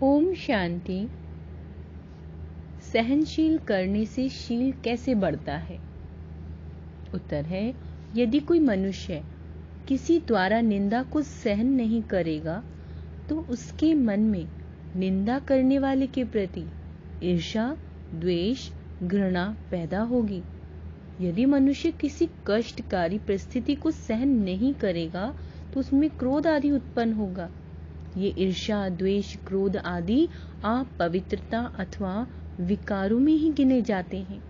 ओम शांति। सहनशील करने से शील कैसे बढ़ता है? उत्तर है, यदि कोई मनुष्य किसी द्वारा निंदा को सहन नहीं करेगा तो उसके मन में निंदा करने वाले के प्रति ईर्ष्या, द्वेष, घृणा पैदा होगी। यदि मनुष्य किसी कष्टकारी परिस्थिति को सहन नहीं करेगा तो उसमें क्रोध आदि उत्पन्न होगा। ये ईर्ष्या, द्वेष, क्रोध आदि अपवित्रता अथवा विकारों में ही गिने जाते हैं।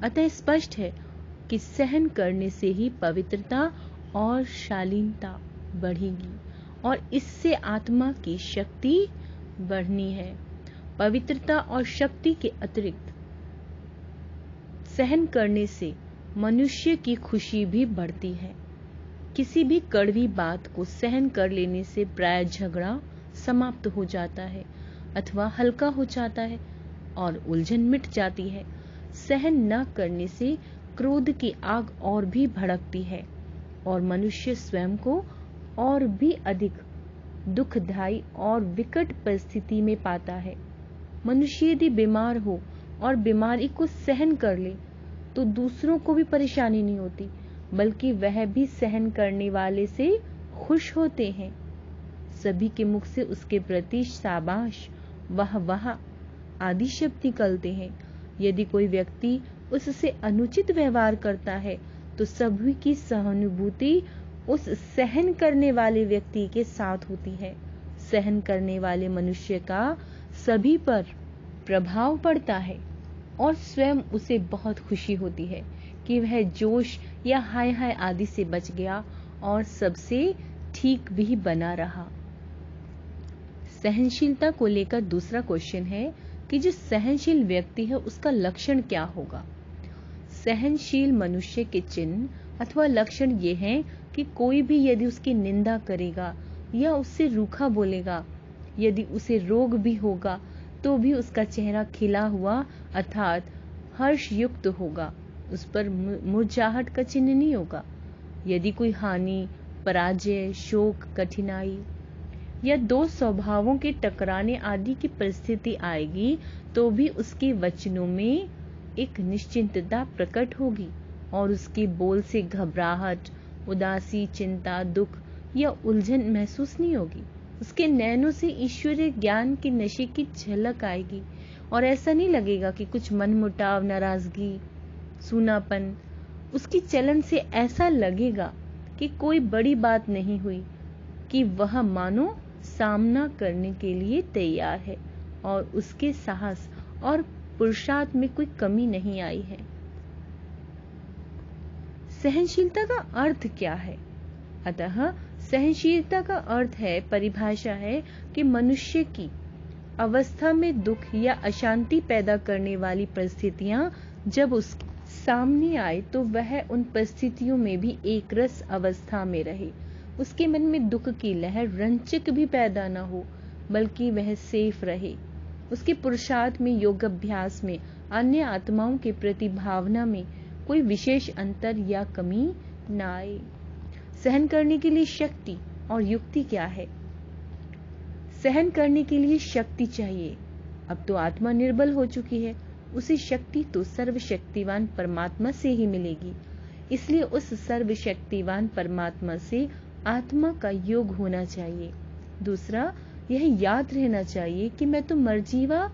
अतः स्पष्ट है कि सहन करने से ही पवित्रता और शालीनता बढ़ेगी और इससे आत्मा की शक्ति बढ़नी है। पवित्रता और शक्ति के अतिरिक्त सहन करने से मनुष्य की खुशी भी बढ़ती है। किसी भी कड़वी बात को सहन कर लेने से प्राय झगड़ा समाप्त हो जाता है अथवा हल्का हो जाता है और उलझन मिट जाती है। सहन न करने से क्रोध की आग और भी भड़कती है और मनुष्य स्वयं को और भी अधिक दुखदायी और विकट परिस्थिति में पाता है। मनुष्य यदि बीमार हो और बीमारी को सहन कर ले तो दूसरों को भी परेशानी नहीं होती, बल्कि वह भी सहन करने वाले से खुश होते हैं। सभी के मुख से उसके प्रति शाबाश, वाह वाह आदि शब्द निकलते हैं। यदि कोई व्यक्ति उससे अनुचित व्यवहार करता है तो सभी की सहानुभूति उस सहन करने वाले व्यक्ति के साथ होती है। सहन करने वाले मनुष्य का सभी पर प्रभाव पड़ता है और स्वयं उसे बहुत खुशी होती है कि वह जोश या हाय हाय आदि से बच गया और सबसे ठीक भी बना रहा। सहनशीलता को लेकर दूसरा क्वेश्चन है कि जो सहनशील व्यक्ति है उसका लक्षण क्या होगा? सहनशील मनुष्य के चिन्ह अथवा लक्षण ये हैं कि कोई भी यदि उसकी निंदा करेगा या उससे रूखा बोलेगा, यदि उसे रोग भी होगा तो भी उसका चेहरा खिला हुआ अर्थात हर्ष युक्त होगा, उस पर मुरझाहट का चिन्ह नहीं होगा। यदि कोई हानि, पराजय, शोक, कठिनाई या दो स्वभावों के टकराने आदि की परिस्थिति आएगी तो भी उसके वचनों में एक निश्चिंतता प्रकट होगी और उसके बोल से घबराहट, उदासी, चिंता, दुख या उलझन महसूस नहीं होगी। उसके नैनों से ईश्वरीय ज्ञान के नशे की झलक आएगी और ऐसा नहीं लगेगा कि कुछ मनमुटाव, नाराजगी, सूनापन। उसकी चलन से ऐसा लगेगा कि कोई बड़ी बात नहीं हुई, कि वह मानो सामना करने के लिए तैयार है और उसके साहस और पुरुषार्थ में कोई कमी नहीं आई है। सहनशीलता का अर्थ क्या है? अतः सहनशीलता का अर्थ है, परिभाषा है कि मनुष्य की अवस्था में दुख या अशांति पैदा करने वाली परिस्थितियां जब उसके सामने आए तो वह उन परिस्थितियों में भी एक रस अवस्था में रहे। उसके मन में दुख की लहर रंचक भी पैदा न हो, बल्कि वह सेफ रहे। उसके पुरुषार्थ में, योग अभ्यास में, अन्य आत्माओं के प्रति भावना में कोई विशेष अंतर या कमी न आए। सहन करने के लिए शक्ति और युक्ति क्या है? सहन करने के लिए शक्ति चाहिए। अब तो आत्मा निर्बल हो चुकी है, उसे शक्ति तो सर्वशक्तिवान परमात्मा से ही मिलेगी। इसलिए उस सर्वशक्तिवान परमात्मा से आत्मा का योग होना चाहिए। दूसरा, यह याद रहना चाहिए कि मैं तो मरजीवा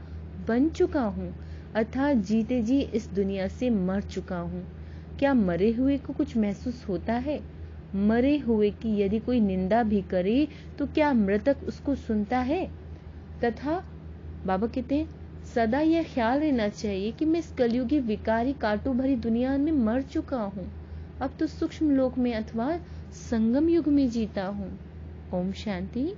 बन चुका हूँ, अर्थात जीते जी इस दुनिया से मर चुका हूँ। क्या मरे हुए को कुछ महसूस होता है? मरे हुए की यदि कोई निंदा भी करे तो क्या मृतक उसको सुनता है? तथा बाबा कहते हैं, सदा यह ख्याल रहना चाहिए कि मैं इस कलयुगी विकारी कांटों भरी दुनिया में मर चुका हूँ, अब तो सूक्ष्म लोक में अथवा संगम युग में जीता हूँ। ओम शांति।